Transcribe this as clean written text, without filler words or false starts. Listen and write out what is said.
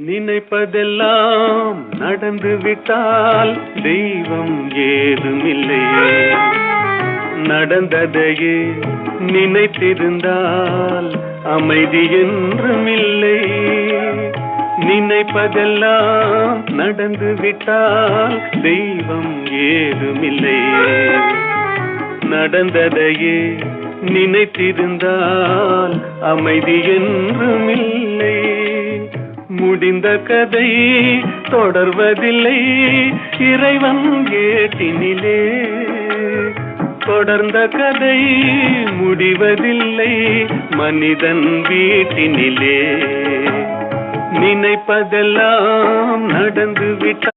நினைப்பதெல்லாம் நடந்து விட்டால் தெய்வம் ஏதுமில்லை. நடந்ததையே நினைத்திருந்தால் அமைதி என்றுமில்லை. நினைப்பதெல்லாம் நடந்து விட்டால் தெய்வம் ஏதுமில்லை. நடந்ததையே நினைத்திருந்தால் அமைதி என்றுமில்லை. முடிந்த கதை தொடர்வதில்லை இறைவன் ஏட்டினிலே. தொடர்ந்த கதை முடிவதில்லை மனிதன் வீட்டினிலே. நினைப்பதெல்லாம் நடந்து விட்டால்